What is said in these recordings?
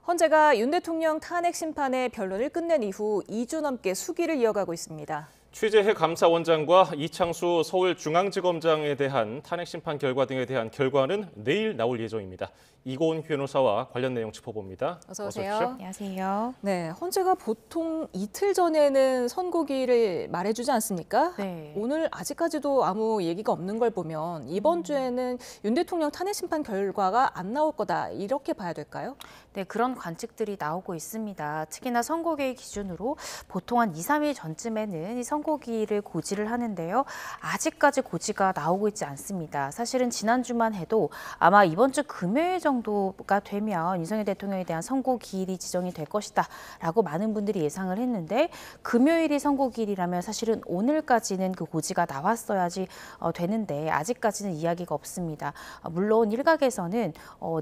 헌재가 윤 대통령 탄핵 심판의 변론을 끝낸 이후 2주 넘게 수기를 이어가고 있습니다. 취재해 감사원장과 이창수 서울중앙지검장에 대한 탄핵 심판 결과 등에 대한 결과는 내일 나올 예정입니다. 이고은 변호사와 관련 내용 짚어봅니다. 어서 오세요. 어서 오십시오. 안녕하세요. 네, 헌재가 보통 이틀 전에는 선고기일을 말해주지 않습니까? 네. 오늘 아직까지도 아무 얘기가 없는 걸 보면 이번 주에는 윤 대통령 탄핵 심판 결과가 안 나올 거다 이렇게 봐야 될까요? 네, 그런 관측들이 나오고 있습니다. 특히나 선고기일 기준으로 보통 한 2, 3일 전쯤에는 이 선고기일을 고지를 하는데요. 아직까지 고지가 나오고 있지 않습니다. 사실은 지난주만 해도 아마 이번 주 금요일 정도가 되면 윤석열 대통령에 대한 선고기일이 지정이 될 것이다 라고 많은 분들이 예상을 했는데 금요일이 선고기일이라면 사실은 오늘까지는 그 고지가 나왔어야지 되는데 아직까지는 이야기가 없습니다. 물론 일각에서는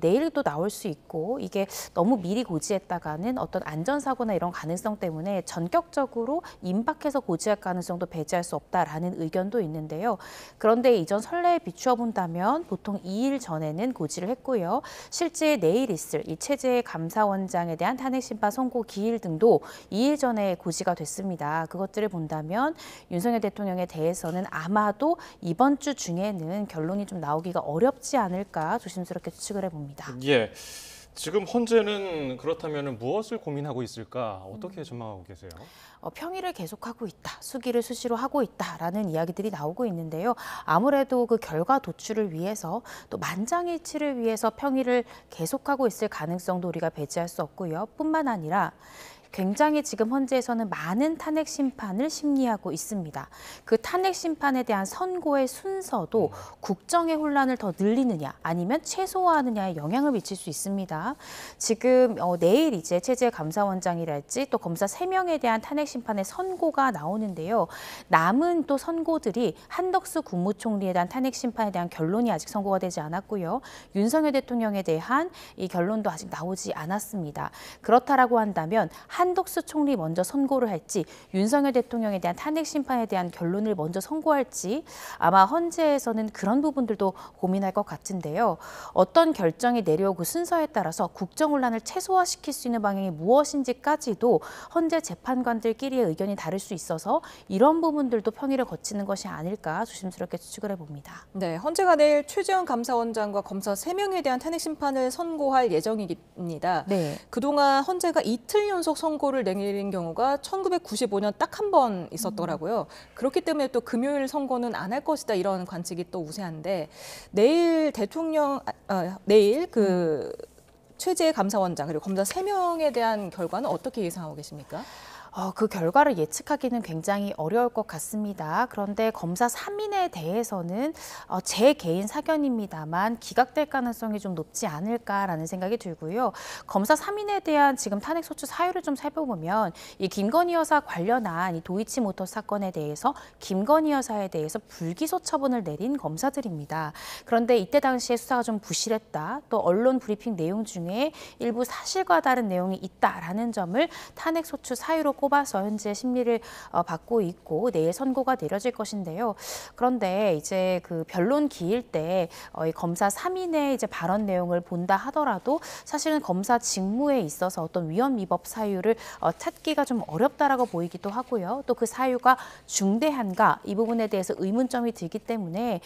내일도 나올 수 있고 이게 너무 미리 고지했다가는 어떤 안전사고나 이런 가능성 때문에 전격적으로 임박해서 고지할 가능성도 배제할 수 없다라는 의견도 있는데요. 그런데 이전 선례에 비추어 본다면 보통 2일 전에는 고지를 했고요. 실제 내일 있을 이 최재 감사원장에 대한 탄핵심판 선고 기일 등도 2일 전에 고지가 됐습니다. 그것들을 본다면 윤석열 대통령에 대해서는 아마도 이번 주 중에는 결론이 좀 나오기가 어렵지 않을까 조심스럽게 추측을 해봅니다. 예. 지금 헌재는 그렇다면 무엇을 고민하고 있을까? 어떻게 전망하고 계세요? 평의를 계속하고 있다, 수기를 수시로 하고 있다라는 이야기들이 나오고 있는데요. 아무래도 그 결과 도출을 위해서 또 만장일치를 위해서 평의를 계속하고 있을 가능성도 우리가 배제할 수 없고요. 뿐만 아니라 굉장히 지금 헌재에서는 많은 탄핵 심판을 심리하고 있습니다. 그 탄핵 심판에 대한 선고의 순서도 국정의 혼란을 더 늘리느냐 아니면 최소화하느냐에 영향을 미칠 수 있습니다. 지금 내일 이제 최재 감사원장이랄지 또 검사 3명에 대한 탄핵 심판의 선고가 나오는데요. 남은 또 선고들이 한덕수 국무총리에 대한 탄핵 심판에 대한 결론이 아직 선고가 되지 않았고요. 윤석열 대통령에 대한 이 결론도 아직 나오지 않았습니다. 그렇다라고 한다면 한덕수 총리 먼저 선고를 할지 윤석열 대통령에 대한 탄핵 심판에 대한 결론을 먼저 선고할지 아마 헌재에서는 그런 부분들도 고민할 것 같은데요. 어떤 결정이 내려오고 순서에 따라서 국정 혼란을 최소화시킬 수 있는 방향이 무엇인지까지도 헌재 재판관들끼리의 의견이 다를 수 있어서 이런 부분들도 평의를 거치는 것이 아닐까 조심스럽게 추측을 해봅니다. 네, 헌재가 내일 최재형 감사원장과 검사 3명에 대한 탄핵 심판을 선고할 예정입니다. 네. 그동안 헌재가 이틀 연속 선고를 내린 경우가 1995년 딱 한 번 있었더라고요. 그렇기 때문에 또 금요일 선고는 안 할 것이다 이런 관측이 또 우세한데 내일 내일 최재 감사원장 그리고 검사 3명에 대한 결과는 어떻게 예상하고 계십니까? 그 결과를 예측하기는 굉장히 어려울 것 같습니다. 그런데 검사 3인에 대해서는 제 개인 사견입니다만 기각될 가능성이 좀 높지 않을까라는 생각이 들고요. 검사 3인에 대한 지금 탄핵 소추 사유를 좀 살펴보면 이 김건희 여사 관련한 이 도이치모터 사건에 대해서 김건희 여사에 대해서 불기소 처분을 내린 검사들입니다. 그런데 이때 당시에 수사가 좀 부실했다. 또 언론 브리핑 내용 중에 일부 사실과 다른 내용이 있다라는 점을 탄핵 소추 사유로 꼽아서 현재 심리를 받고 있고 내일 선고가 내려질 것인데요. 그런데 이제 그 변론 기일 때 이 검사 3인의 이제 발언 내용을 본다 하더라도 사실은 검사 직무에 있어서 어떤 위헌 위법 사유를 찾기가 좀 어렵다라고 보이기도 하고요. 또 그 사유가 중대한가 이 부분에 대해서 의문점이 들기 때문에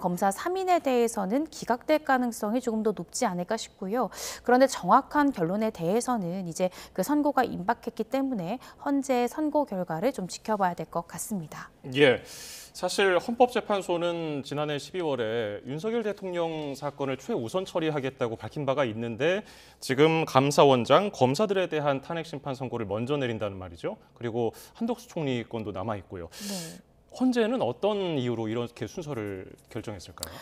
검사 3인에 대해서는 기각될 가능성이 조금 더 높지 않을까 싶고요. 그런데 정확한 결론에 대해서는 이제 그 선고가 임박했기 때문에 헌재의 선고 결과를 좀 지켜봐야 될 것 같습니다. 예. 사실 헌법재판소는 지난해 12월에 윤석열 대통령 사건을 최우선 처리하겠다고 밝힌 바가 있는데 지금 감사원장, 검사들에 대한 탄핵 심판 선고를 먼저 내린다는 말이죠. 그리고 한덕수 총리 건도 남아 있고요. 네. 헌재는 어떤 이유로 이렇게 순서를 결정했을까요?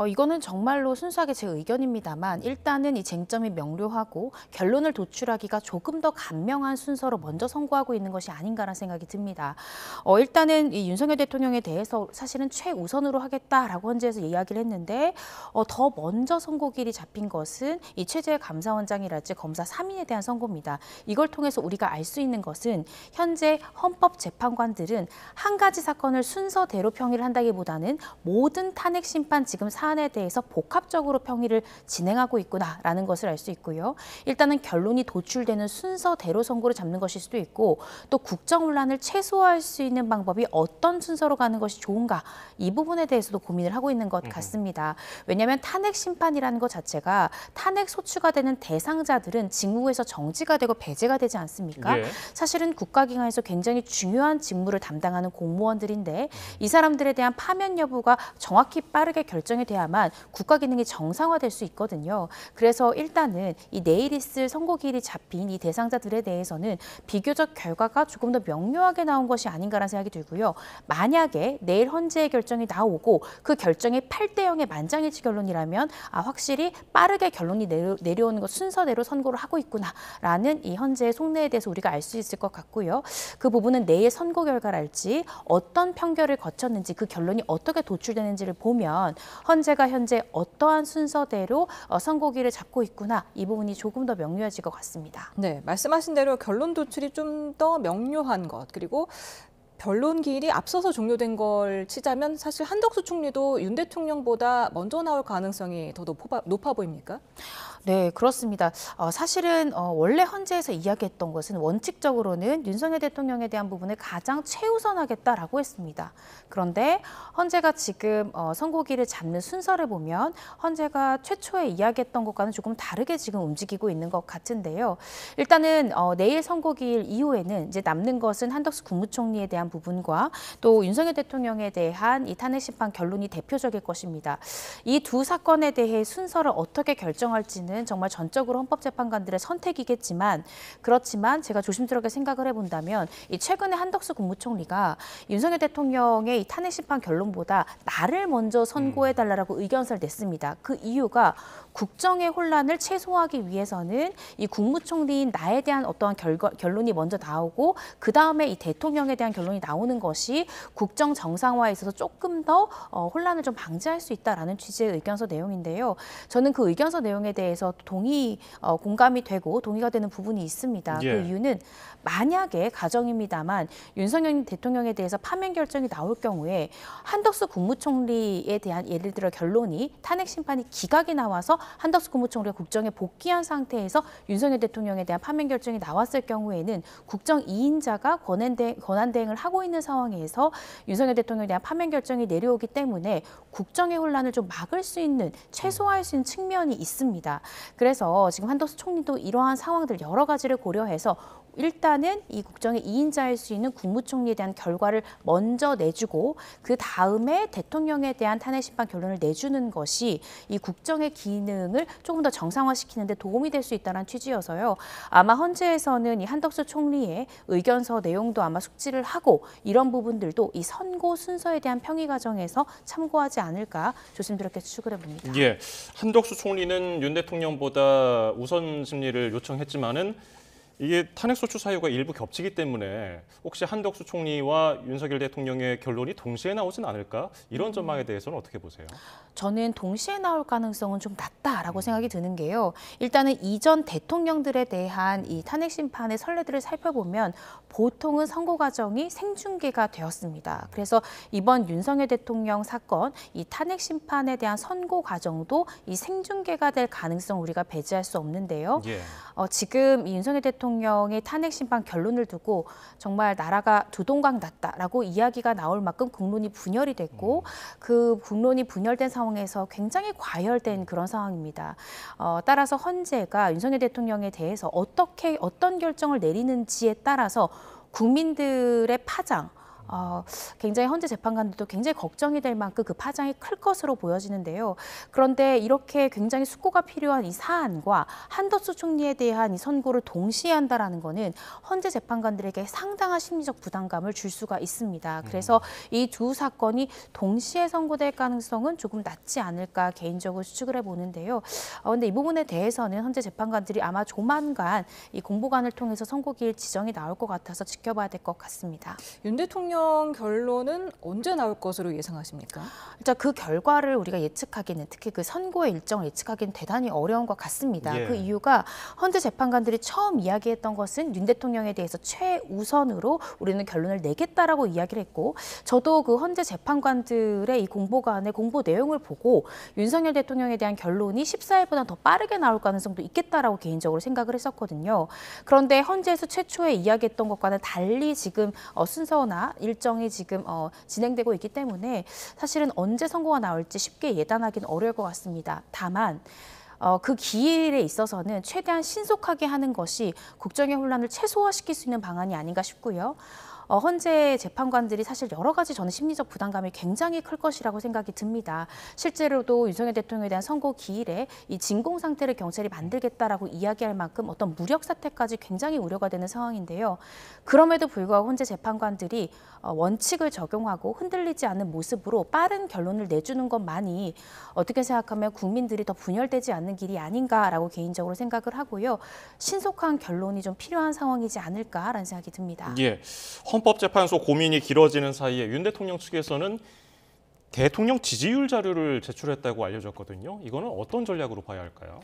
이거는 정말로 순수하게 제 의견입니다만 일단은 이 쟁점이 명료하고 결론을 도출하기가 조금 더 간명한 순서로 먼저 선고하고 있는 것이 아닌가라는 생각이 듭니다. 일단은 이 윤석열 대통령에 대해서 사실은 최우선으로 하겠다라고 헌재에서 이야기를 했는데 더 먼저 선고길이 잡힌 것은 이 최재 감사원장이랄지 검사 3인에 대한 선고입니다. 이걸 통해서 우리가 알 수 있는 것은 현재 헌법재판관들은 한 가지 사건을 순서대로 평의를 한다기보다는 모든 탄핵 심판 지금 사안에 대해서 복합적으로 평의를 진행하고 있구나라는 것을 알 수 있고요. 일단은 결론이 도출되는 순서대로 선고를 잡는 것일 수도 있고 또 국정 혼란을 최소화할 수 있는 방법이 어떤 순서로 가는 것이 좋은가 이 부분에 대해서도 고민을 하고 있는 것 같습니다. 왜냐하면 탄핵 심판이라는 것 자체가 탄핵 소추가 되는 대상자들은 직무에서 정지가 되고 배제가 되지 않습니까? 예. 사실은 국가기관에서 굉장히 중요한 직무를 담당하는 공무원들인데 이 사람들에 대한 파면 여부가 정확히 빠르게 결정이 돼야만 국가 기능이 정상화될 수 있거든요. 그래서 일단은 이 내일 있을 선고기일이 잡힌 이 대상자들에 대해서는 비교적 결과가 조금 더 명료하게 나온 것이 아닌가라는 생각이 들고요. 만약에 내일 헌재의 결정이 나오고 그 결정이 8대 0의 만장일치 결론이라면 확실히 빠르게 결론이 내려오는 것 순서대로 선고를 하고 있구나라는 이 헌재의 속내에 대해서 우리가 알 수 있을 것 같고요. 그 부분은 내일 선고 결과랄지 어떤 판결을 거쳤는지 그 결론이 어떻게 도출되는지를 보면 헌재가 현재 어떠한 순서대로 선고기를 잡고 있구나 이 부분이 조금 더 명료해질 것 같습니다. 네, 말씀하신 대로 결론 도출이 좀 더 명료한 것 그리고 변론 기일이 앞서서 종료된 걸 치자면 사실 한덕수 총리도 윤 대통령보다 먼저 나올 가능성이 더 높아 보입니까? 네, 그렇습니다. 사실은 원래 헌재에서 이야기했던 것은 원칙적으로는 윤석열 대통령에 대한 부분을 가장 최우선하겠다라고 했습니다. 그런데 헌재가 지금 선고기를 잡는 순서를 보면 헌재가 최초에 이야기했던 것과는 조금 다르게 지금 움직이고 있는 것 같은데요. 일단은 내일 선고기일 이후에는 이제 남는 것은 한덕수 국무총리에 대한 부분과 또 윤석열 대통령에 대한 이 탄핵 심판 결론이 대표적일 것입니다. 이 두 사건에 대해 순서를 어떻게 결정할지는 정말 전적으로 헌법재판관들의 선택이겠지만 그렇지만 제가 조심스럽게 생각을 해본다면 이 최근에 한덕수 국무총리가 윤석열 대통령의 이 탄핵 심판 결론보다 나를 먼저 선고해달라고 의견서를 냈습니다. 그 이유가 국정의 혼란을 최소화하기 위해서는 이 국무총리인 나에 대한 어떠한 결론이 먼저 나오고 그 다음에 이 대통령에 대한 결론이 나오는 것이 국정 정상화에 있어서 조금 더 혼란을 좀 방지할 수 있다라는 취지의 의견서 내용인데요. 저는 그 의견서 내용에 대해서 공감이 되고 동의가 되는 부분이 있습니다. 예. 그 이유는 만약에 가정입니다만 윤석열 대통령에 대해서 파면 결정이 나올 경우에 한덕수 국무총리에 대한 예를 들어 결론이 탄핵 심판이 기각이 나와서 한덕수 국무총리가 국정에 복귀한 상태에서 윤석열 대통령에 대한 파면 결정이 나왔을 경우에는 국정 2인자가 권한 대행을 하고 있는 상황에서 윤석열 대통령에 대한 파면 결정이 내려오기 때문에 국정의 혼란을 좀 막을 수 있는 최소화할 수 있는 측면이 있습니다. 그래서 지금 한덕수 총리도 이러한 상황들 여러 가지를 고려해서 일단은 이 국정의 2인자일 수 있는 국무총리에 대한 결과를 먼저 내주고 그 다음에 대통령에 대한 탄핵 심판 결론을 내주는 것이 이 국정의 기능을 조금 더 정상화시키는 데 도움이 될 수 있다는 취지여서요. 아마 헌재에서는 이 한덕수 총리의 의견서 내용도 아마 숙지를 하고 이런 부분들도 이 선고 순서에 대한 평의 과정에서 참고하지 않을까 조심스럽게 추측을 해봅니다. 예, 한덕수 총리는 윤 대통령보다 우선 심리를 요청했지만은 이게 탄핵소추 사유가 일부 겹치기 때문에 혹시 한덕수 총리와 윤석열 대통령의 결론이 동시에 나오진 않을까? 이런 전망에 대해서는 어떻게 보세요? 저는 동시에 나올 가능성은 좀 낮다라고 생각이 드는 게요. 일단은 이전 대통령들에 대한 이 탄핵 심판의 선례들을 살펴보면 보통은 선고 과정이 생중계가 되었습니다. 그래서 이번 윤석열 대통령 사건, 이 탄핵 심판에 대한 선고 과정도 이 생중계가 될 가능성 우리가 배제할 수 없는데요. 예. 지금 이 윤석열 대통령의 탄핵 심판 결론을 두고 정말 나라가 두동강 났다라고 이야기가 나올 만큼 국론이 분열이 됐고 그 국론이 분열된 상황에서 굉장히 과열된 그런 상황입니다. 따라서 헌재가 윤석열 대통령에 대해서 어떤 결정을 내리는지에 따라서 국민들의 파장, 굉장히 헌재 재판관들도 굉장히 걱정이 될 만큼 그 파장이 클 것으로 보여지는데요. 그런데 이렇게 굉장히 숙고가 필요한 이 사안과 한덕수 총리에 대한 이 선고를 동시에 한다라는 거는 헌재 재판관들에게 상당한 심리적 부담감을 줄 수가 있습니다. 그래서 이 두 사건이 동시에 선고될 가능성은 조금 낮지 않을까 개인적으로 추측을 해보는데요. 그런데 이 부분에 대해서는 헌재 재판관들이 아마 조만간 이 공보관을 통해서 선고기일 지정이 나올 것 같아서 지켜봐야 될 것 같습니다. 윤 대통령 대통령 결론은 언제 나올 것으로 예상하십니까? 진짜 그 결과를 우리가 예측하기는, 특히 그 선고의 일정을 예측하기는 대단히 어려운 것 같습니다. 예. 그 이유가 헌재 재판관들이 처음 이야기했던 것은 윤 대통령에 대해서 최우선으로 우리는 결론을 내겠다라고 이야기를 했고, 저도 그 헌재 재판관들의 이 공보관의 공보 내용을 보고 윤석열 대통령에 대한 결론이 14일보다 더 빠르게 나올 가능성도 있겠다라고 개인적으로 생각을 했었거든요. 그런데 헌재에서 최초에 이야기했던 것과는 달리 지금 순서나 일정이 지금 진행되고 있기 때문에 사실은 언제 선고가 나올지 쉽게 예단하기는 어려울 것 같습니다. 다만 그 기일에 있어서는 최대한 신속하게 하는 것이 국정의 혼란을 최소화시킬 수 있는 방안이 아닌가 싶고요. 헌재 재판관들이 사실 여러 가지 저는 심리적 부담감이 굉장히 클 것이라고 생각이 듭니다. 실제로도 윤석열 대통령에 대한 선고 기일에 이 진공 상태를 경찰이 만들겠다라고 이야기할 만큼 어떤 무력 사태까지 굉장히 우려가 되는 상황인데요. 그럼에도 불구하고 헌재 재판관들이 원칙을 적용하고 흔들리지 않는 모습으로 빠른 결론을 내주는 것만이 어떻게 생각하면 국민들이 더 분열되지 않는 길이 아닌가라고 개인적으로 생각을 하고요. 신속한 결론이 좀 필요한 상황이지 않을까라는 생각이 듭니다. 예, 헌법재판소 고민이 길어지는 사이에 윤 대통령 측에서는 대통령 지지율 자료를 제출했다고 알려졌거든요. 이거는 어떤 전략으로 봐야 할까요?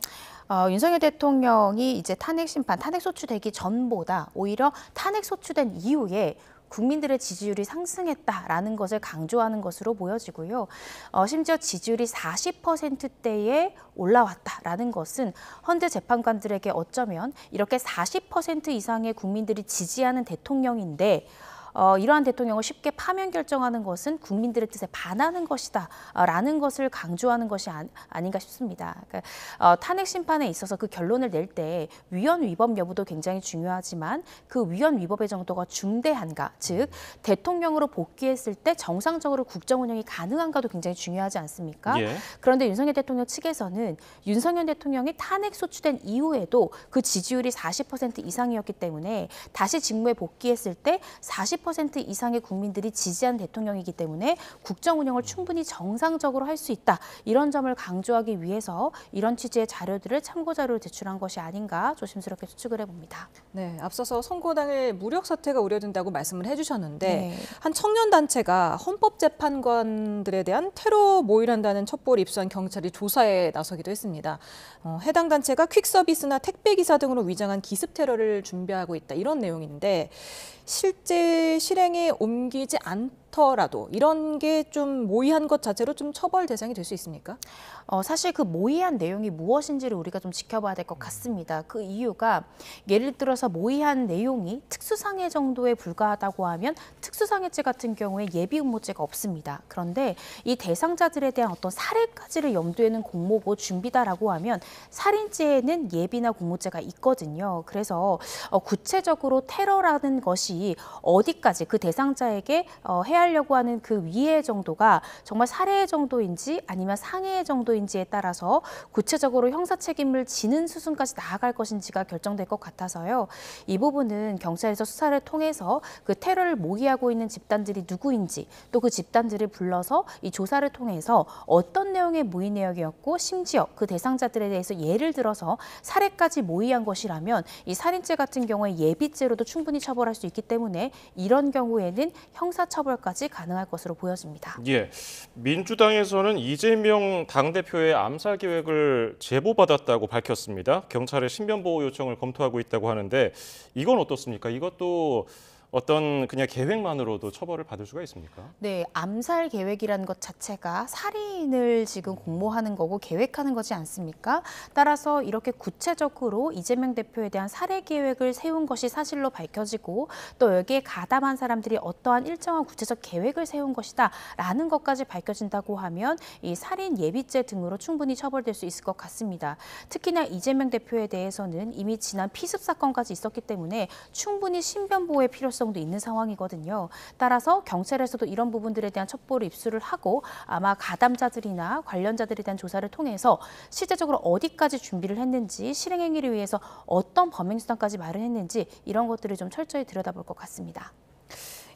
윤석열 대통령이 이제 탄핵 심판, 탄핵 소추되기 전보다 오히려 탄핵 소추된 이후에 국민들의 지지율이 상승했다라는 것을 강조하는 것으로 보여지고요. 심지어 지지율이 40%대에 올라왔다라는 것은 헌재 재판관들에게 어쩌면 이렇게 40% 이상의 국민들이 지지하는 대통령인데 이러한 대통령을 쉽게 파면 결정하는 것은 국민들의 뜻에 반하는 것이다 라는 것을 강조하는 것이 아닌가 싶습니다. 그러니까 탄핵 심판에 있어서 그 결론을 낼 때 위헌 위법 여부도 굉장히 중요하지만 그 위헌 위법의 정도가 중대한가, 즉 대통령으로 복귀했을 때 정상적으로 국정 운영이 가능한가도 굉장히 중요하지 않습니까? 예. 그런데 윤석열 대통령 측에서는 윤석열 대통령이 탄핵 소추된 이후에도 그 지지율이 40% 이상이었기 때문에 다시 직무에 복귀했을 때 40% 이상의 국민들이 지지한 대통령이기 때문에 국정 운영을 충분히 정상적으로 할 수 있다. 이런 점을 강조하기 위해서 이런 취지의 자료들을 참고 자료로 제출한 것이 아닌가 조심스럽게 추측을 해봅니다. 네, 앞서서 선고 당일 무력 사태가 우려된다고 말씀을 해주셨는데 네. 한 청년 단체가 헌법재판관들에 대한 테러 모의한다는 첩보를 입수한 경찰이 조사에 나서기도 했습니다. 해당 단체가 퀵서비스나 택배기사 등으로 위장한 기습 테러를 준비하고 있다 이런 내용인데 실제 실행에 옮기지 않더라도 이런 게 좀 모의한 것 자체로 좀 처벌 대상이 될 수 있습니까? 사실 그 모의한 내용이 무엇인지를 우리가 좀 지켜봐야 될 것 같습니다. 그 이유가 예를 들어서 모의한 내용이 특수상해 정도에 불과하다고 하면 특수상해죄 같은 경우에 예비음모죄가 없습니다. 그런데 이 대상자들에 대한 어떤 살해까지를 염두에는 공모고 준비다라고 하면 살인죄에는 예비나 공모죄가 있거든요. 그래서 구체적으로 테러라는 것이 어디까지 그 대상자에게 해하려고 하는 그 위해 정도가 정말 살해 정도인지 아니면 상해 정도인지에 따라서 구체적으로 형사 책임을 지는 수순까지 나아갈 것인지가 결정될 것 같아서요. 이 부분은 경찰에서 수사를 통해서 그 테러를 모의하고 있는 집단들이 누구인지 또 그 집단들을 불러서 이 조사를 통해서 어떤 내용의 모의 내역이었고 심지어 그 대상자들에 대해서 예를 들어서 살해까지 모의한 것이라면 이 살인죄 같은 경우에 예비죄로도 충분히 처벌할 수 있기 때문에 이런 경우에는 형사처벌까지 가능할 것으로 보여집니다. 예, 민주당에서는 이재명 당대표의 암살 계획을 제보받았다고 밝혔습니다. 경찰의 신변보호 요청을 검토하고 있다고 하는데 이건 어떻습니까? 이것도 어떤 그냥 계획만으로도 처벌을 받을 수가 있습니까? 네, 암살 계획이라는 것 자체가 살인을 지금 공모하는 거고 계획하는 거지 않습니까? 따라서 이렇게 구체적으로 이재명 대표에 대한 살해 계획을 세운 것이 사실로 밝혀지고 또 여기에 가담한 사람들이 어떠한 일정한 구체적 계획을 세운 것이다 라는 것까지 밝혀진다고 하면 이 살인 예비죄 등으로 충분히 처벌될 수 있을 것 같습니다. 특히나 이재명 대표에 대해서는 이미 지난 피습 사건까지 있었기 때문에 충분히 신변보호의 필요성도 있는 상황이거든요. 따라서 경찰에서도 이런 부분들에 대한 첩보를 입수를 하고 아마 가담자들이나 관련자들에 대한 조사를 통해서 실제적으로 어디까지 준비를 했는지 실행행위를 위해서 어떤 범행수단까지 마련했는지 이런 것들을 좀 철저히 들여다볼 것 같습니다.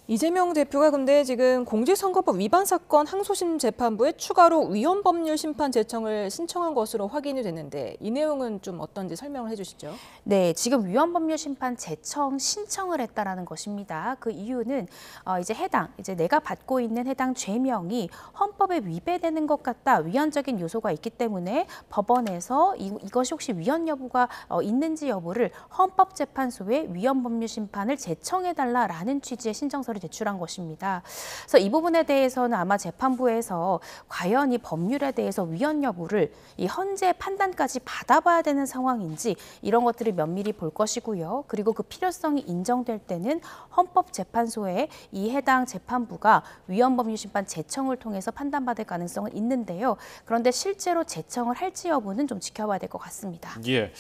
이재명 대표가 근데 지금 공직선거법 위반 사건 항소심 재판부에 추가로 위헌법률 심판 제청을 신청한 것으로 확인이 됐는데 이 내용은 좀 어떤지 설명을 해주시죠. 네, 지금 위헌법률 심판 제청 신청을 했다라는 것입니다. 그 이유는 이제 내가 받고 있는 해당 죄명이 헌법에 위배되는 것 같다, 위헌적인 요소가 있기 때문에 법원에서 이것이 혹시 위헌 여부가 있는지 여부를 헌법재판소에 위헌법률 심판을 제청해달라라는 취지의 신청서를 제출한 것입니다. 그래서 이 부분에 대해서는 아마 재판부에서 과연 이 법률에 대해서 위헌 여부를 이 헌재 판단까지 받아봐야 되는 상황인지 이런 것들을 면밀히 볼 것이고요. 그리고 그 필요성이 인정될 때는 헌법재판소에 이 해당 재판부가 위헌법률 심판 제청을 통해서 판단받을 가능성은 있는데요. 그런데 실제로 제청을 할지 여부는 좀 지켜봐야 될 것 같습니다. 예.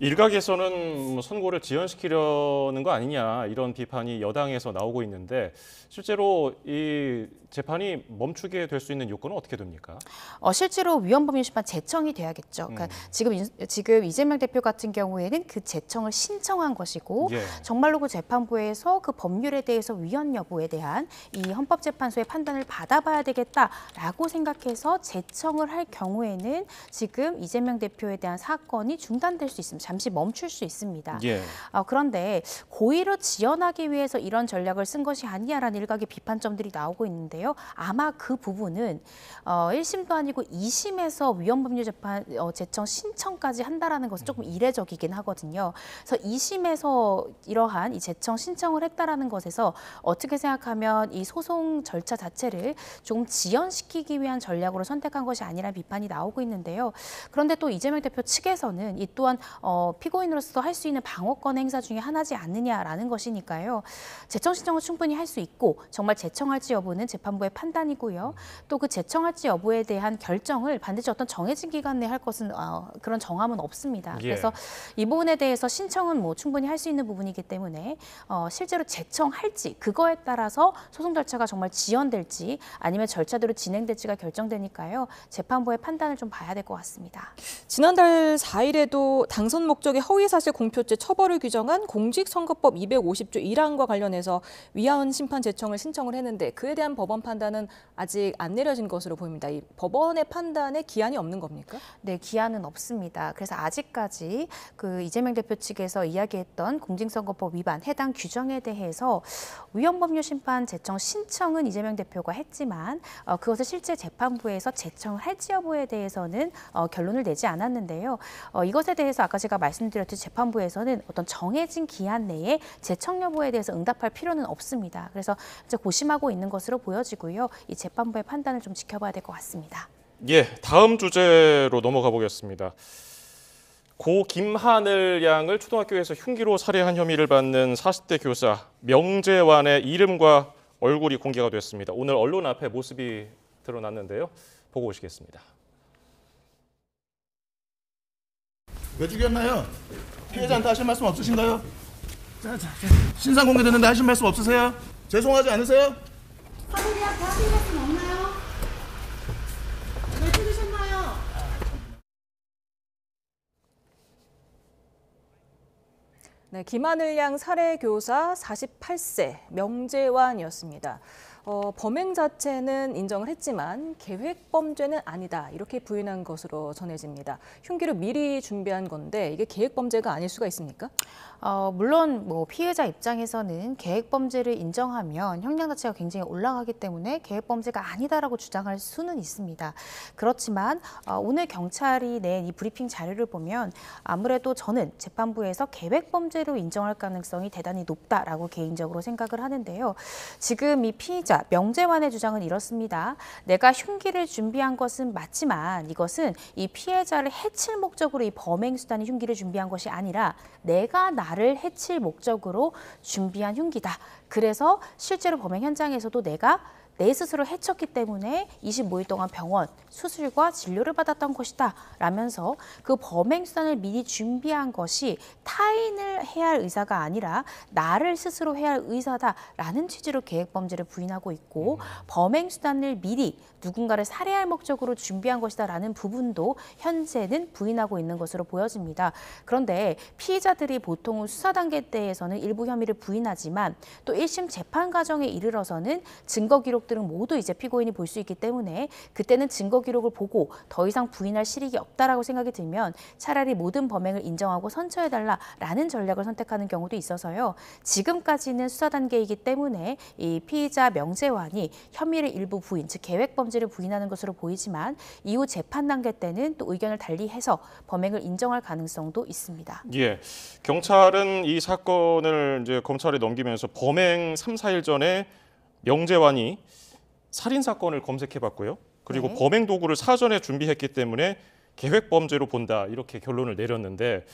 일각에서는 뭐 선고를 지연시키려는 거 아니냐 이런 비판이 여당에서 나오고 있는데 실제로 이 재판이 멈추게 될 수 있는 요건은 어떻게 됩니까? 실제로 위헌법률 심판 제청이 돼야겠죠. 그러니까 지금 이재명 대표 같은 경우에는 그 제청을 신청한 것이고 예. 정말로 그 재판부에서 그 법률에 대해서 위헌 여부에 대한 이 헌법재판소의 판단을 받아봐야 되겠다라고 생각해서 제청을 할 경우에는 지금 이재명 대표에 대한 사건이 중단될 수 있습니다. 잠시 멈출 수 있습니다. 예. 그런데 고의로 지연하기 위해서 이런 전략을 쓴 것이 아니냐라는 일각의 비판점들이 나오고 있는데요. 아마 그 부분은 1심도 아니고 2심에서 위헌법률 재판 제청 신청까지 한다라는 것은 조금 이례적이긴 하거든요. 그래서 2심에서 이러한 이 제청 신청을 했다라는 것에서 어떻게 생각하면 이 소송 절차 자체를 좀 지연시키기 위한 전략으로 선택한 것이 아니라는 비판이 나오고 있는데요. 그런데 또 이재명 대표 측에서는 이 또한 피고인으로서 할 수 있는 방어권 행사 중에 하나지 않느냐라는 것이니까요. 제청 신청은 충분히 할 수 있고 정말 제청할지 여부는 재판부의 판단이고요. 또 그 제청할지 여부에 대한 결정을 반드시 어떤 정해진 기간 내에 할 것은 그런 정함은 없습니다. 예. 그래서 이 부분에 대해서 신청은 뭐 충분히 할 수 있는 부분이기 때문에 실제로 제청할지 그거에 따라서 소송 절차가 정말 지연될지 아니면 절차대로 진행될지가 결정되니까요. 재판부의 판단을 좀 봐야 될 것 같습니다. 지난달 4일에도 당선 목적의 허위사실 공표죄 처벌을 규정한 공직선거법 250조 1항과 관련해서 위헌 심판 제청을 신청을 했는데 그에 대한 법원 판단은 아직 안 내려진 것으로 보입니다. 이 법원의 판단에 기한이 없는 겁니까? 네, 기한은 없습니다. 그래서 아직까지 그 이재명 대표 측에서 이야기했던 공직선거법 위반 해당 규정에 대해서 위헌법률 심판 제청 신청은 이재명 대표가 했지만 그것을 실제 재판부에서 제청을 할지 여부에 대해서는 결론을 내지 않았는데요. 이것에 대해서 아까 제가 말씀드렸듯이 재판부에서는 어떤 정해진 기한 내에 제청 여부에 대해서 응답할 필요는 없습니다. 그래서 이제 고심하고 있는 것으로 보여지고요. 이 재판부의 판단을 좀 지켜봐야 될 것 같습니다. 예, 다음 주제로 넘어가 보겠습니다. 고 김하늘 양을 초등학교에서 흉기로 살해한 혐의를 받는 40대 교사 명재환의 이름과 얼굴이 공개가 됐습니다. 오늘 언론 앞에 모습이 드러났는데요. 보고 오시겠습니다. 왜 죽였나요? 피해자한테 하실 말씀 없으신가요? 신상 공개됐는데 하실 말씀 없으세요? 죄송하지 않으세요? 하늘이한테 하실 말씀 없나요? 왜 죽으셨나요? 네, 김하늘 양 살해 교사 48세 명재환이었습니다. 범행 자체는 인정을 했지만 계획 범죄는 아니다 이렇게 부인한 것으로 전해집니다. 흉기를 미리 준비한 건데 이게 계획 범죄가 아닐 수가 있습니까? 물론 뭐 피해자 입장에서는 계획 범죄를 인정하면 형량 자체가 굉장히 올라가기 때문에 계획 범죄가 아니다라고 주장할 수는 있습니다. 그렇지만 오늘 경찰이 낸 이 브리핑 자료를 보면 아무래도 저는 재판부에서 계획 범죄로 인정할 가능성이 대단히 높다라고 개인적으로 생각을 하는데요. 지금 이 피의자 명재환의 주장은 이렇습니다. 내가 흉기를 준비한 것은 맞지만 이것은 이 피해자를 해칠 목적으로 이 범행 수단이 흉기를 준비한 것이 아니라 내가 나를 해칠 목적으로 준비한 흉기다. 그래서 실제로 범행 현장에서도 내가 내 스스로 해쳤기 때문에 25일 동안 병원 수술과 진료를 받았던 것이다 라면서 그 범행 수단을 미리 준비한 것이 타인을 해야 할 의사가 아니라 나를 스스로 해야 할 의사다라는 취지로 계획 범죄를 부인하고 있고 범행 수단을 미리 누군가를 살해할 목적으로 준비한 것이다라는 부분도 현재는 부인하고 있는 것으로 보여집니다. 그런데 피의자들이 보통 수사 단계 때에서는 일부 혐의를 부인하지만 또 1심 재판 과정에 이르러서는 증거 기록들은 모두 이제 피고인이 볼 수 있기 때문에 그때는 증거 기록을 보고 더 이상 부인할 실익이 없다라고 생각이 들면 차라리 모든 범행을 인정하고 선처해달라라는 전략을 선택하는 경우도 있어서요. 지금까지는 수사 단계이기 때문에 이 피의자 명재환이 혐의를 일부 부인, 즉 계획 범죄를 부인하는 것으로 보이지만 이후 재판 단계 때는 또 의견을 달리해서 범행을 인정할 가능성도 있습니다. 예, 경찰은 이 사건을 이제 검찰에 넘기면서 범행 3, 4일 전에 명재환이 살인 사건을 검색해봤고요. 그리고 네. 범행 도구를 사전에 준비했기 때문에 계획 범죄로 본다 이렇게 결론을 내렸는데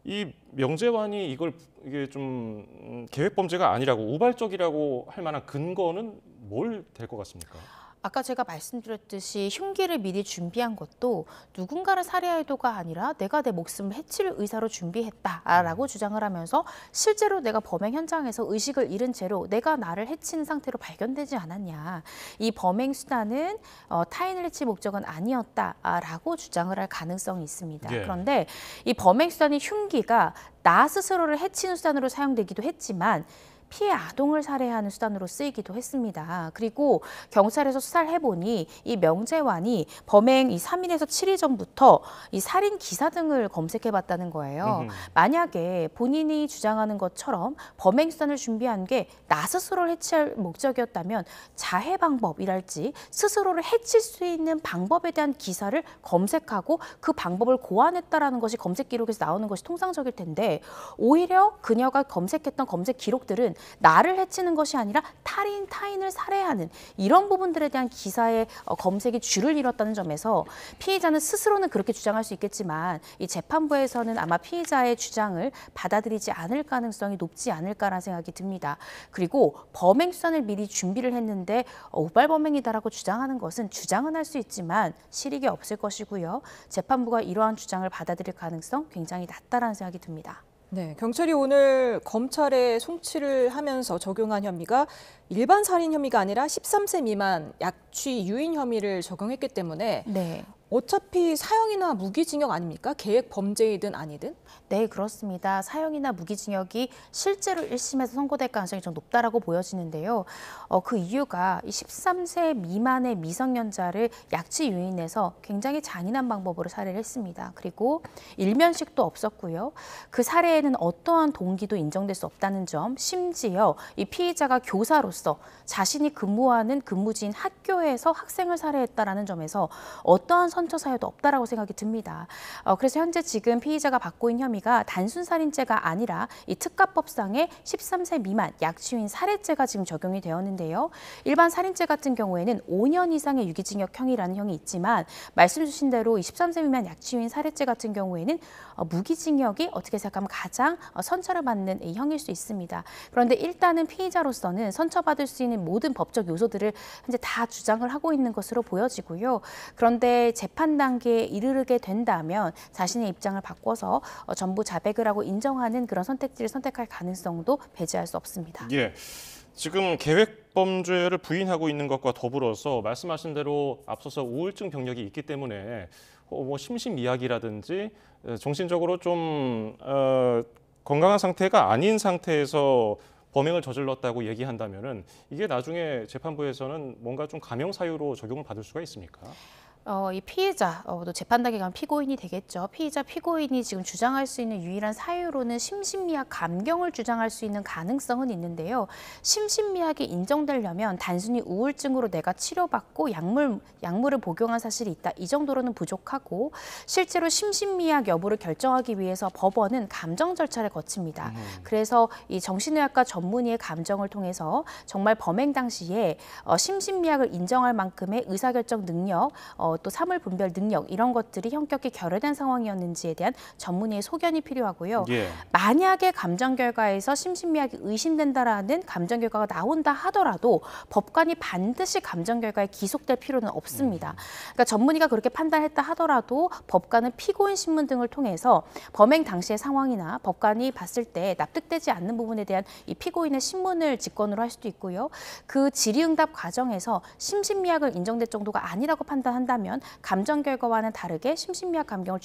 이 명재환이 이게 좀 계획 범죄가 아니라고 우발적이라고 할 만한 근거는 뭘 될 것 같습니까? 아까 제가 말씀드렸듯이 흉기를 미리 준비한 것도 누군가를 살해할 의도가 아니라 내가 내 목숨을 해칠 의사로 준비했다라고 주장을 하면서 실제로 내가 범행 현장에서 의식을 잃은 채로 내가 나를 해치는 상태로 발견되지 않았냐. 이 범행 수단은 타인을 해칠 목적은 아니었다라고 주장을 할 가능성이 있습니다. 예. 그런데 이 범행 수단인 흉기가 나 스스로를 해치는 수단으로 사용되기도 했지만 피해 아동을 살해하는 수단으로 쓰이기도 했습니다. 그리고 경찰에서 수사를 해보니 이 명재환이 범행 이 3일에서 7일 전부터 이 살인 기사 등을 검색해봤다는 거예요. 만약에 본인이 주장하는 것처럼 범행 수단을 준비한 게 나 스스로를 해치할 목적이었다면 자해 방법이랄지 스스로를 해칠 수 있는 방법에 대한 기사를 검색하고 그 방법을 고안했다라는 것이 검색 기록에서 나오는 것이 통상적일 텐데 오히려 그녀가 검색했던 검색 기록들은 나를 해치는 것이 아니라 타인을 살해하는 이런 부분들에 대한 기사의 검색이 줄을 잃었다는 점에서 피의자는 스스로는 그렇게 주장할 수 있겠지만 이 재판부에서는 아마 피의자의 주장을 받아들이지 않을 가능성이 높지 않을까라는 생각이 듭니다. 그리고 범행 수단을 미리 준비를 했는데 우발 범행이다라고 주장하는 것은 주장은 할 수 있지만 실익이 없을 것이고요. 재판부가 이러한 주장을 받아들일 가능성 굉장히 낮다라는 생각이 듭니다. 네, 경찰이 오늘 검찰에 송치를 하면서 적용한 혐의가 일반 살인 혐의가 아니라 13세 미만 약취 유인 혐의를 적용했기 때문에 네. 어차피 사형이나 무기징역 아닙니까? 계획 범죄이든 아니든? 네, 그렇습니다. 사형이나 무기징역이 실제로 1심에서 선고될 가능성이 좀 높다라고 보여지는데요. 그 이유가 이 13세 미만의 미성년자를 약취 유인해서 굉장히 잔인한 방법으로 살해를 했습니다. 그리고 일면식도 없었고요. 그 살해에는 어떠한 동기도 인정될 수 없다는 점, 심지어 이 피의자가 교사로서 자신이 근무하는 근무지인 학교에서 학생을 살해했다라는 점에서 어떠한 선처 사유도 없다라고 생각이 듭니다. 그래서 현재 지금 피의자가 받고 있는 혐의가 단순 살인죄가 아니라 이 특가법상의 13세 미만 약취유인 살해죄가 지금 적용이 되었는데요. 일반 살인죄 같은 경우에는 5년 이상의 유기징역형이라는 형이 있지만 말씀 주신 대로 이 13세 미만 약취유인 살해죄 같은 경우에는 무기징역이 어떻게 생각하면 가장 선처를 받는 이 형일 수 있습니다. 그런데 일단은 피의자로서는 선처받을 수 있는 모든 법적 요소들을 현재 다 주장을 하고 있는 것으로 보여지고요. 그런데 재판 단계에 이르게 된다면 자신의 입장을 바꿔서 전부 자백을 하고 인정하는 그런 선택지를 선택할 가능성도 배제할 수 없습니다. 예, 지금 계획 범죄를 부인하고 있는 것과 더불어서 말씀하신 대로 앞서서 우울증 병력이 있기 때문에 뭐 심신미약이라든지 정신적으로 좀 건강한 상태가 아닌 상태에서 범행을 저질렀다고 얘기한다면은 이게 나중에 재판부에서는 뭔가 좀 감형 사유로 적용을 받을 수가 있습니까? 이 피해자, 또 재판 단계 가면 피고인이 되겠죠. 피고인이 지금 주장할 수 있는 유일한 사유로는 심신미약 감경을 주장할 수 있는 가능성은 있는데요. 심신미약이 인정되려면 단순히 우울증으로 내가 치료받고 약물을 복용한 사실이 있다. 이 정도로는 부족하고 실제로 심신미약 여부를 결정하기 위해서 법원은 감정 절차를 거칩니다. 그래서 이 정신의학과 전문의의 감정을 통해서 정말 범행 당시에 심신미약을 인정할 만큼의 의사결정 능력, 또 사물 분별 능력 이런 것들이 현격히 결여된 상황이었는지에 대한 전문의의 소견이 필요하고요. 예. 만약에 감정 결과에서 심신미약이 의심된다라는 감정 결과가 나온다 하더라도 법관이 반드시 감정 결과에 기속될 필요는 없습니다. 그러니까 전문의가 그렇게 판단했다 하더라도 법관은 피고인 신문 등을 통해서 범행 당시의 상황이나 법관이 봤을 때 납득되지 않는 부분에 대한 이 피고인의 신문을 직권으로 할 수도 있고요. 그 질의응답 과정에서 심신미약을 인정될 정도가 아니라고 판단한다면 감정 결과와는 다르게 심신미약 감경을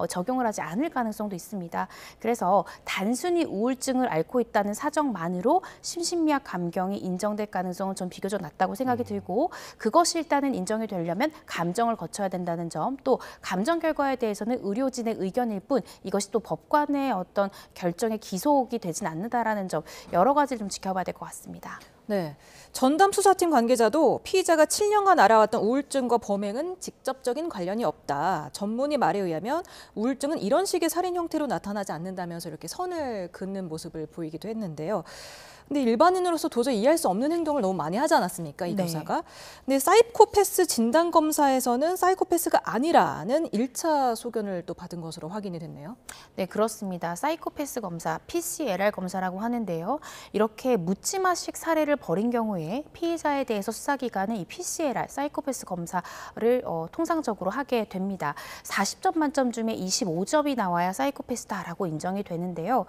적용을 하지 않을 가능성도 있습니다. 그래서 단순히 우울증을 앓고 있다는 사정만으로 심신미약 감경이 인정될 가능성은 좀 비교적 낮다고 생각이 들고 그것이 일단은 인정이 되려면 감정을 거쳐야 된다는 점, 또 감정 결과에 대해서는 의료진의 의견일 뿐 이것이 또 법관의 어떤 결정에 기속이 되진 않는다라는 점 여러 가지를 좀 지켜봐야 될 것 같습니다. 네, 전담 수사팀 관계자도 피의자가 7년간 알아왔던 우울증과 범행은 직접적인 관련이 없다. 전문의 말에 의하면 우울증은 이런 식의 살인 형태로 나타나지 않는다면서 이렇게 선을 긋는 모습을 보이기도 했는데요. 근데 일반인으로서 도저히 이해할 수 없는 행동을 너무 많이 하지 않았습니까, 이 네. 교사가? 근데 사이코패스 진단 검사에서는 사이코패스가 아니라는 1차 소견을 또 받은 것으로 확인이 됐네요. 네, 그렇습니다. 사이코패스 검사, PCLR 검사라고 하는데요. 이렇게 묻지마식 살해를 벌인 경우에 피의자에 대해서 수사기관은 이 PCLR, 사이코패스 검사를 통상적으로 하게 됩니다. 40점 만점 중에 25점이 나와야 사이코패스다라고 인정이 되는데요.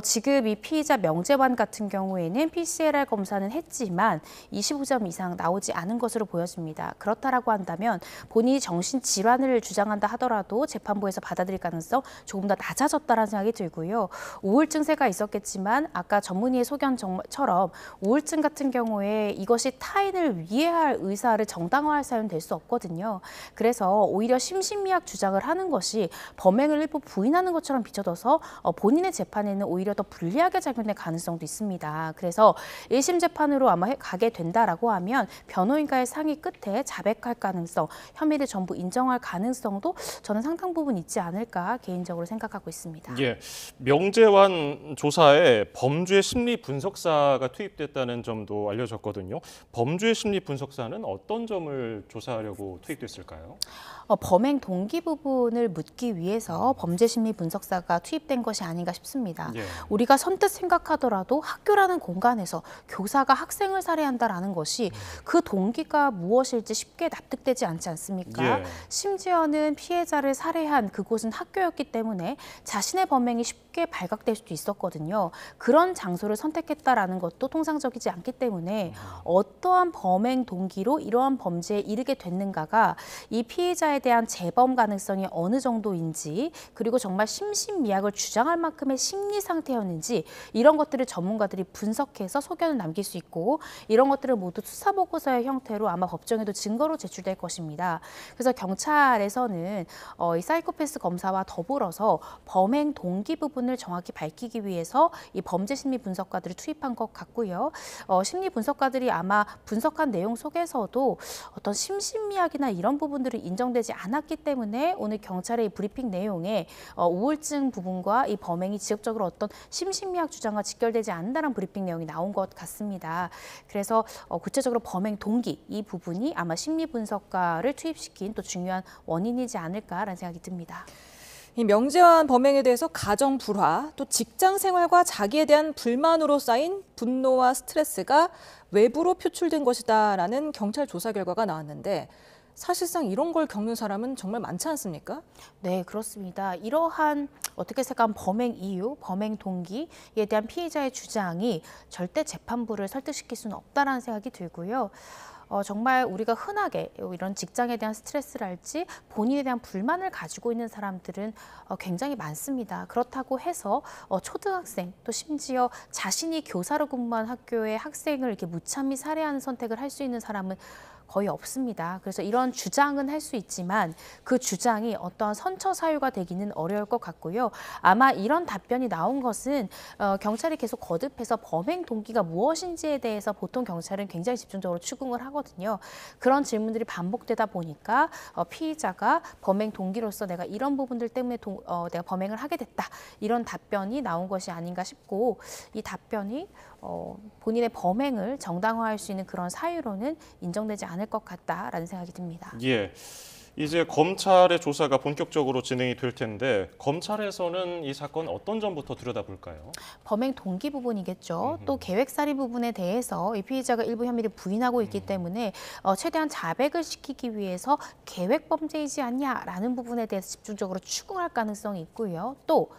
지금 이 피의자 명재환 같은 경우에는 PCLR 검사는 했지만 25점 이상 나오지 않은 것으로 보여집니다. 그렇다라고 한다면 본인이 정신질환을 주장한다 하더라도 재판부에서 받아들일 가능성 조금 더 낮아졌다는 생각이 들고요. 우울증세가 있었겠지만 아까 전문의의 소견처럼 우울증 같은 경우에 이것이 타인을 위해할 의사를 정당화할 사유는 될 수 없거든요. 그래서 오히려 심신미약 주장을 하는 것이 범행을 일부 부인하는 것처럼 비춰져서 본인의 재판에는 오히려 더 불리하게 작용될 가능성도 있습니다. 그래서 1심 재판으로 아마 가게 된다라고 하면 변호인과의 상의 끝에 자백할 가능성, 혐의를 전부 인정할 가능성도 저는 상당 부분 있지 않을까 개인적으로 생각하고 있습니다. 예, 명재환 조사에 범죄 심리 분석사가 투입됐다는 점도 알려졌거든요. 범죄 심리 분석사는 어떤 점을 조사하려고 투입됐을까요? 범행 동기 부분을 묻기 위해서 범죄심리 분석사가 투입된 것이 아닌가 싶습니다. 예. 우리가 선뜻 생각하더라도 학교라는 공간에서 교사가 학생을 살해한다라는 것이 그 동기가 무엇일지 쉽게 납득되지 않지 않습니까? 예. 심지어는 피해자를 살해한 그곳은 학교였기 때문에 자신의 범행이 쉽게 발각될 수도 있었거든요. 그런 장소를 선택했다라는 것도 통상적이지 않기 때문에 어떠한 범행 동기로 이러한 범죄에 이르게 됐는가가 이 피해자에 대한 재범 가능성이 어느 정도인지, 그리고 정말 심신미약을 주장할 만큼의 심리 상태였는지, 이런 것들을 전문가들이 분석해서 소견을 남길 수 있고, 이런 것들을 모두 수사보고서의 형태로 아마 법정에도 증거로 제출될 것입니다. 그래서 경찰에서는 이 사이코패스 검사와 더불어서 범행 동기 부분을 정확히 밝히기 위해서 이 범죄심리 분석가들을 투입한 것 같고요. 심리 분석가들이 아마 분석한 내용 속에서도 어떤 심신미약이나 이런 부분들이 인정되지 않았기 때문에 오늘 경찰의 이 브리핑 내용에 우울증 부분과 이 범행이 지역적으로 어떤 심신미약 주장과 직결되지 않는다는 브리핑 내용이 나온 것 같습니다. 그래서 구체적으로 범행 동기 이 부분이 아마 심리 분석가를 투입시킨 또 중요한 원인이지 않을까라는 생각이 듭니다. 이 명재환 범행에 대해서 가정 불화, 또 직장 생활과 자기에 대한 불만으로 쌓인 분노와 스트레스가 외부로 표출된 것이다라는 경찰 조사 결과가 나왔는데, 사실상 이런 걸 겪는 사람은 정말 많지 않습니까? 네, 그렇습니다. 이러한 어떻게 생각하면 범행 이유, 범행 동기에 대한 피해자의 주장이 절대 재판부를 설득시킬 수는 없다라는 생각이 들고요. 정말 우리가 흔하게 이런 직장에 대한 스트레스랄지 본인에 대한 불만을 가지고 있는 사람들은 굉장히 많습니다. 그렇다고 해서 초등학생 또 심지어 자신이 교사로 근무한 학교의 학생을 이렇게 무참히 살해하는 선택을 할 수 있는 사람은 거의 없습니다. 그래서 이런 주장은 할 수 있지만 그 주장이 어떠한 선처 사유가 되기는 어려울 것 같고요. 아마 이런 답변이 나온 것은 경찰이 계속 거듭해서 범행 동기가 무엇인지에 대해서 보통 경찰은 굉장히 집중적으로 추궁을 하거든요. 그런 질문들이 반복되다 보니까 피의자가 범행 동기로서 내가 이런 부분들 때문에 내가 범행을 하게 됐다. 이런 답변이 나온 것이 아닌가 싶고, 이 답변이 본인의 범행을 정당화할 수 있는 그런 사유로는 인정되지 않을 것 같다라는 생각이 듭니다. 예. 이제 검찰의 조사가 본격적으로 진행이 될 텐데 검찰에서는 이 사건 어떤 점부터 들여다볼까요? 범행 동기 부분이겠죠. 또 계획살인 부분에 대해서 이 피의자가 일부 혐의를 부인하고 있기 때문에 최대한 자백을 시키기 위해서 계획 범죄이지 않냐라는 부분에 대해서 집중적으로 추궁할 가능성이 있고요. 또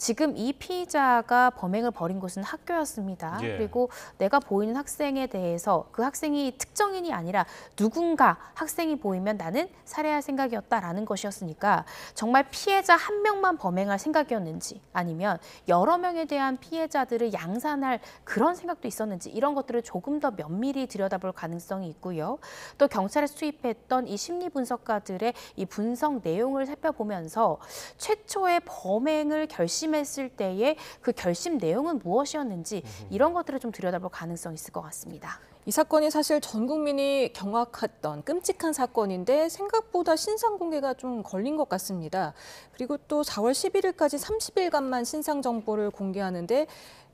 지금 이 피의자가 범행을 벌인 곳은 학교였습니다. 예. 그리고 내가 보이는 학생에 대해서 그 학생이 특정인이 아니라 누군가 학생이 보이면 나는 살해할 생각이었다라는 것이었으니까 정말 피해자 한 명만 범행할 생각이었는지 아니면 여러 명에 대한 피해자들을 양산할 그런 생각도 있었는지 이런 것들을 조금 더 면밀히 들여다볼 가능성이 있고요. 또 경찰에 수입했던 이 심리 분석가들의 이 분석 내용을 살펴보면서 최초의 범행을 결심했을 때의 그 결심 내용은 무엇이었는지 이런 것들을 좀 들여다볼 가능성이 있을 것 같습니다. 이 사건이 사실 전 국민이 경악했던 끔찍한 사건인데 생각보다 신상 공개가 좀 걸린 것 같습니다. 그리고 또 4월 11일까지 30일간만 신상 정보를 공개하는데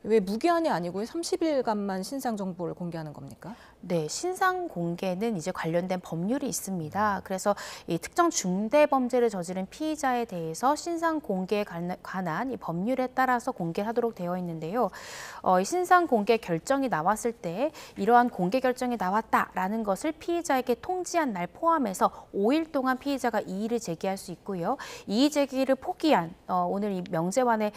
왜 무기한이 아니고 30일간만 신상 정보를 공개하는 겁니까? 네, 신상 공개는 이제 관련된 법률이 있습니다. 그래서 이 특정 중대 범죄를 저지른 피의자에 대해서 신상 공개에 관한 이 법률에 따라서 공개하도록 되어 있는데요. 이 신상 공개 결정이 나왔을 때 이러한 공개 결정이 나왔다라는 것을 피의자에게 통지한 날 포함해서 5일 동안 피의자가 이의를 제기할 수 있고요. 이의 제기를 포기한 오늘 이 명재환의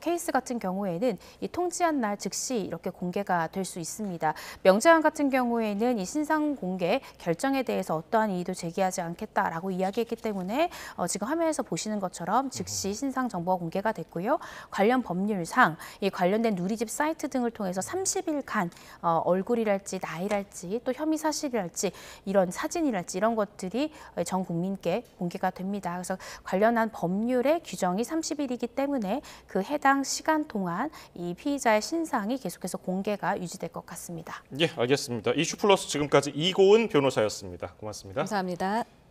케이스 같은 경우에는 이 통지한 날 즉시 이렇게 공개가 될 수 있습니다. 명재환 같은 경우에는 이 신상 공개 결정에 대해서 어떠한 이의도 제기하지 않겠다라고 이야기했기 때문에 지금 화면에서 보시는 것처럼 즉시 신상 정보가 공개가 됐고요. 관련 법률상 이 관련된 누리집 사이트 등을 통해서 30일간 얼굴이랄지 나이랄지 또 혐의 사실이랄지 이런 사진이랄지 이런 것들이 전 국민께 공개가 됩니다. 그래서 관련한 법률의 규정이 30일이기 때문에 그 해당 시간 동안 이 피의자의 신상이 계속해서 공개가 유지될 것 같습니다. 예, 알겠습니다. 이슈플러스 지금까지 이고은 변호사였습니다. 고맙습니다. 감사합니다.